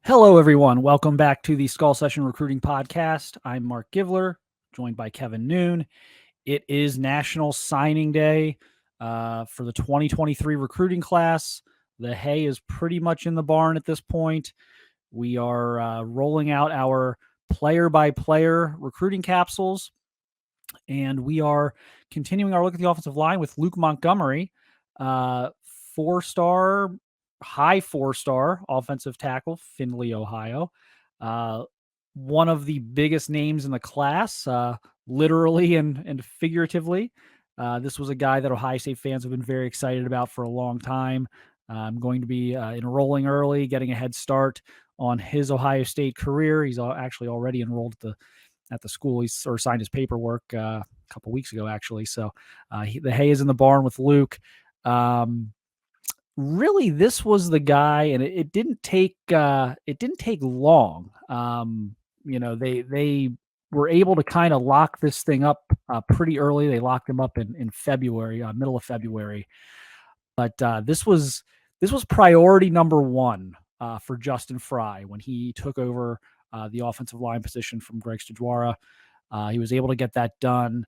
Hello, everyone. Welcome back to the Skull Session Recruiting Podcast. I'm Marc Givler, joined by Kevin Noon. It is National Signing Day for the 2023 recruiting class. The hay is pretty much in the barn at this point. We are rolling out our player-by-player recruiting capsules, and we are continuing our look at the offensive line with Luke Montgomery, four-star, high four-star offensive tackle, Findlay, Ohio. One of the biggest names in the class, literally and figuratively. This was a guy that Ohio State fans have been very excited about for a long time. I'm going to be enrolling early, getting a head start on his Ohio State career. He's actually already enrolled at the school. He's signed his paperwork a couple weeks ago, actually. So the hay is in the barn with Luke. Really, this was the guy, and it didn't take long. They were able to kind of lock this thing up pretty early. They locked him up in February, middle of February. But this was priority number one for Justin Fry when he took over the offensive line position from Greg Stajwara. He was able to get that done.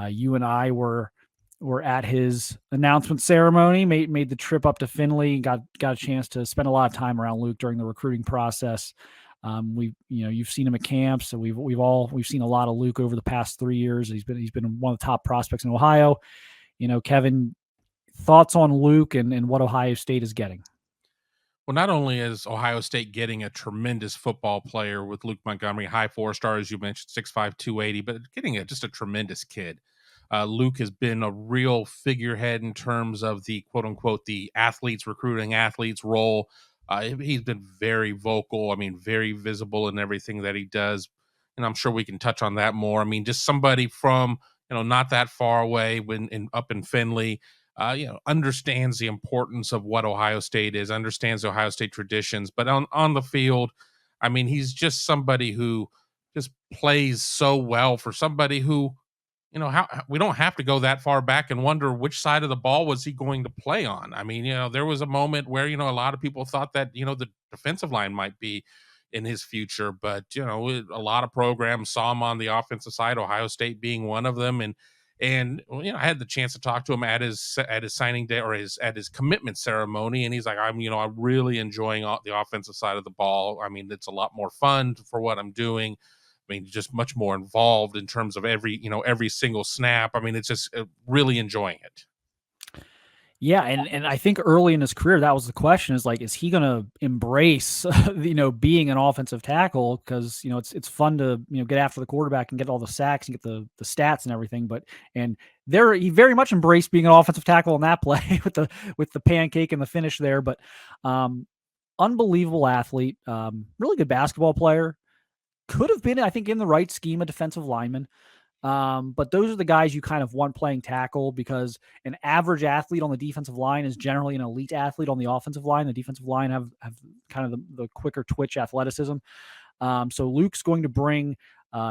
You and I were at his announcement ceremony, made the trip up to Findlay, got a chance to spend a lot of time around Luke during the recruiting process. You've seen him at camps, so we've seen a lot of Luke over the past 3 years. He's been one of the top prospects in Ohio. Kevin, thoughts on Luke and what Ohio State is getting? Well, not only is Ohio State getting a tremendous football player with Luke Montgomery, high four-star, as you mentioned, 6'5", 280, but getting just a tremendous kid. Luke has been a real figurehead in terms of the quote-unquote the recruiting athletes role. He's been very vocal, very visible in everything that he does. And I'm sure we can touch on that more. Just somebody from, not that far away up in Findlay, understands the importance of what Ohio State is, understands the Ohio State traditions, but on the field, he's just somebody who just plays so well for somebody who, we don't have to go that far back and wonder which side of the ball was he going to play on. There was a moment where, a lot of people thought that, the defensive line might be in his future, but, a lot of programs saw him on the offensive side, Ohio State being one of them. And I had the chance to talk to him at his signing day or at his commitment ceremony, and he's like, I'm really enjoying the offensive side of the ball. It's a lot more fun for what I'm doing. Just much more involved in terms of every single snap. It's just really enjoying it. Yeah, and I think early in his career, that was the question: is he going to embrace, being an offensive tackle? Because it's fun to get after the quarterback and get all the sacks and get the stats and everything. He very much embraced being an offensive tackle in that play with the pancake and the finish there. But unbelievable athlete, really good basketball player. Could have been, I think, in the right scheme, a defensive lineman. But those are the guys you kind of want playing tackle, because an average athlete on the defensive line is generally an elite athlete on the offensive line. The defensive line have kind of the quicker twitch athleticism. So Luke's going to bring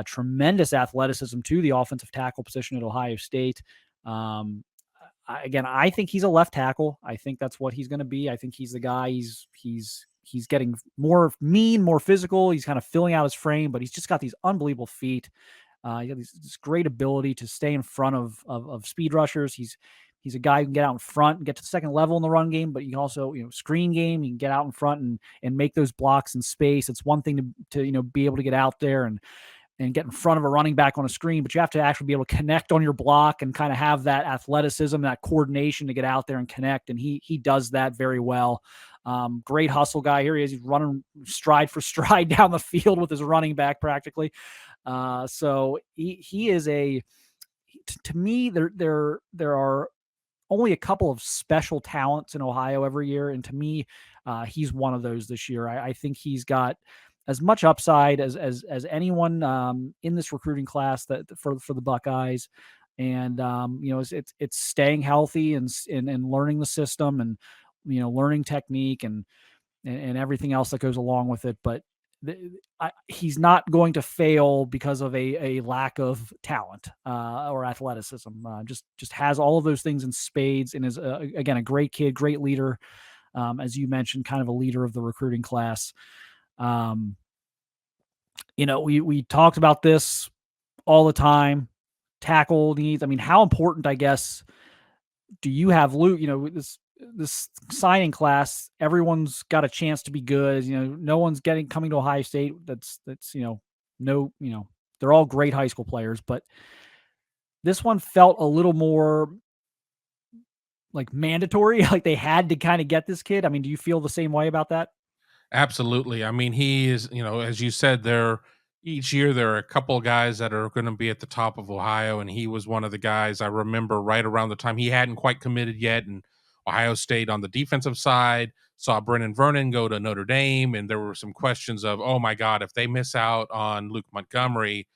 tremendous athleticism to the offensive tackle position at Ohio State. I think he's a left tackle. I think that's what he's going to be. I think he's the guy. He's getting more mean, more physical. He's kind of filling out his frame, but he's just got these unbelievable feet. He got this great ability to stay in front of speed rushers. He's a guy who can get out in front and get to the second level in the run game, but you can also, screen game. You can get out in front and make those blocks in space. It's one thing to be able to get out there and get in front of a running back on a screen, but you have to actually be able to connect on your block and kind of have that athleticism, that coordination to get out there and connect. And he does that very well. Great hustle guy. Here he is. He's running stride for stride down the field with his running back practically. So he is to me, there are only a couple of special talents in Ohio every year. And to me, he's one of those this year. I think he's got as much upside as anyone in this recruiting class that for the Buckeyes. And it's staying healthy and learning the system and learning technique and everything else that goes along with it. But he's not going to fail because of a lack of talent or athleticism. Just has all of those things in spades, and is again a great kid, great leader, as you mentioned, kind of a leader of the recruiting class. Um, we talked about this all the time. Tackle needs. I mean, how important, I guess, do you have Luke? This signing class, everyone's got a chance to be good. No one's coming to Ohio State. That's no, they're all great high school players, but this one felt a little more like mandatory, like they had to kind of get this kid. I mean, do you feel the same way about that? Absolutely. I mean, he is, as you said, there each year there are a couple of guys that are going to be at the top of Ohio, and he was one of the guys I remember right around the time he hadn't quite committed yet, and Ohio State on the defensive side saw Brennan Vernon go to Notre Dame, and there were some questions of, oh my God, if they miss out on Luke Montgomery,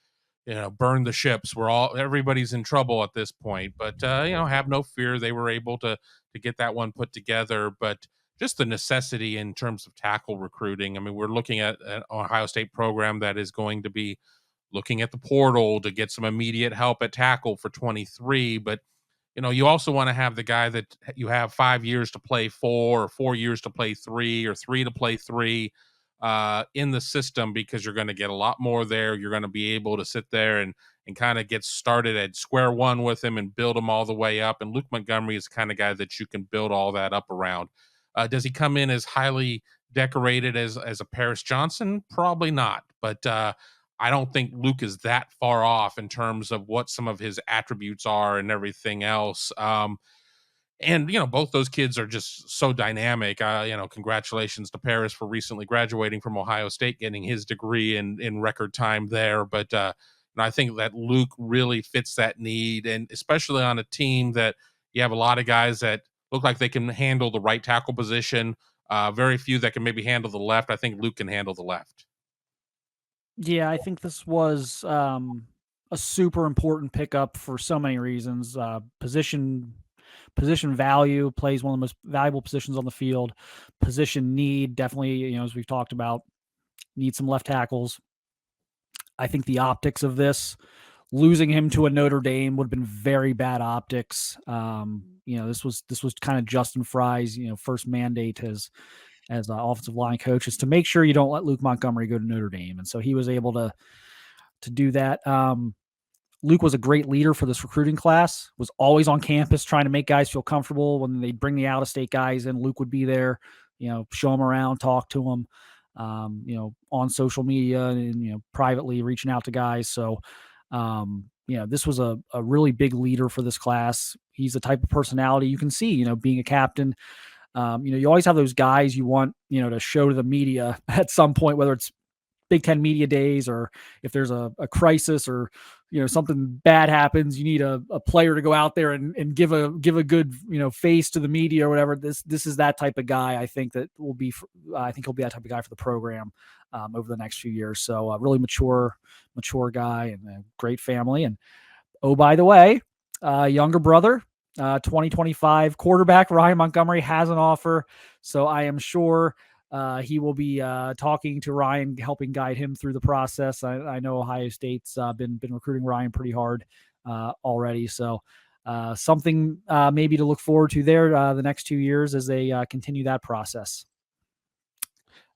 burn the ships. Everybody's in trouble at this point. But have no fear. They were able to get that one put together. But just the necessity in terms of tackle recruiting. I mean, we're looking at an Ohio State program that is going to be looking at the portal to get some immediate help at tackle for 23. But you also want to have the guy that you have 5 years to play 4, or 4 years to play 3, or 3 to play 3 in the system, because you're going to get a lot more there. You're going to be able to sit there and kind of get started at square one with him and build him all the way up. And Luke Montgomery is the kind of guy that you can build all that up around. Does he come in as highly decorated as a Paris Johnson? Probably not. But I don't think Luke is that far off in terms of what some of his attributes are and everything else. And both those kids are just so dynamic. Congratulations to Paris for recently graduating from Ohio State, getting his degree in record time there. But I think that Luke really fits that need, and especially on a team that you have a lot of guys that look like they can handle the right tackle position. Very few that can maybe handle the left. I think Luke can handle the left. Yeah, I think this was a super important pickup for so many reasons. Position value, plays one of the most valuable positions on the field. Position need, definitely, as we've talked about, need some left tackles. I think the optics of this, losing him to a Notre Dame would have been very bad optics. This was kind of Justin Fry's, first mandate as offensive line coach, is to make sure you don't let Luke Montgomery go to Notre Dame, and so he was able to do that. Luke was a great leader for this recruiting class, was always on campus trying to make guys feel comfortable. When they bring the out-of-state guys in, Luke would be there, show them around, talk to them, on social media and, privately reaching out to guys. So, this was a really big leader for this class. He's the type of personality you can see, being a captain. You always have those guys you want, to show to the media at some point, whether it's Big Ten media days, or if there's a crisis, or something bad happens, you need a player to go out there and give a good face to the media or whatever. This is that type of guy. I think he'll be that type of guy for the program over the next few years. So really mature guy, and a great family. And oh, by the way, younger brother, 2025 quarterback Ryan Montgomery has an offer, so I am sure he will be talking to Ryan, helping guide him through the process. I know Ohio State's been recruiting Ryan pretty hard already, so something maybe to look forward to there the next 2 years as they continue that process.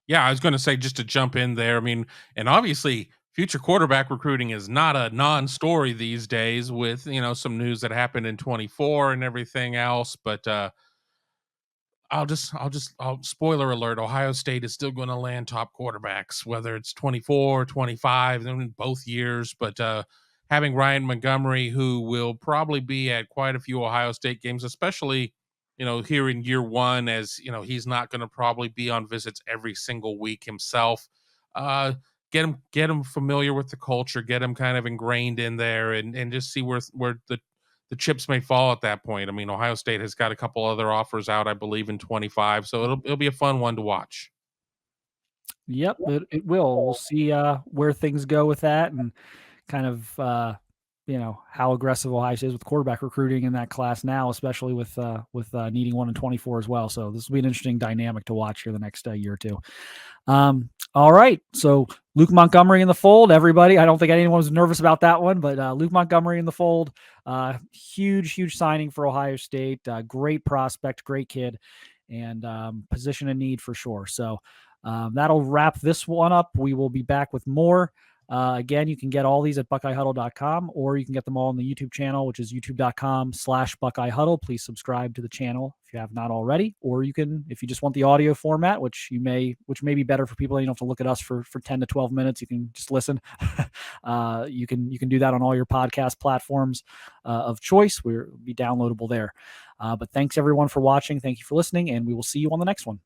Yeah, I was going to say, just to jump in there. I mean, and obviously, future quarterback recruiting is not a non-story these days, with some news that happened in 24 and everything else. But I'll spoiler alert. Ohio State is still going to land top quarterbacks, whether it's 24, 25, in both years. But having Ryan Montgomery, who will probably be at quite a few Ohio State games, especially, here in year one, as he's not going to probably be on visits every single week himself. Uh, get him familiar with the culture, get him kind of ingrained in there, and just see where the chips may fall at that point. I mean, Ohio State has got a couple other offers out, I believe, in 25, so it'll be a fun one to watch. Yep, it will. We'll see where things go with that, and kind of how aggressive Ohio State is with quarterback recruiting in that class now, especially with needing one in 24 as well. So this will be an interesting dynamic to watch here the next year or two. All right, so Luke Montgomery in the fold, everybody. I don't think anyone was nervous about that one, but Luke Montgomery in the fold, huge signing for Ohio State. Great prospect, great kid, and position in need for sure. So That'll wrap this one up. We will be back with more. Again, you can get all these at BuckeyeHuddle.com, or you can get them all on the YouTube channel, which is youtube.com/BuckeyeHuddle. Please subscribe to the channel if you have not already, or you can, if you just want the audio format, which may be better for people. You don't have to look at us for 10 to 12 minutes. You can just listen. You can do that on all your podcast platforms of choice. We'll be downloadable there. But thanks everyone for watching. Thank you for listening, and we will see you on the next one.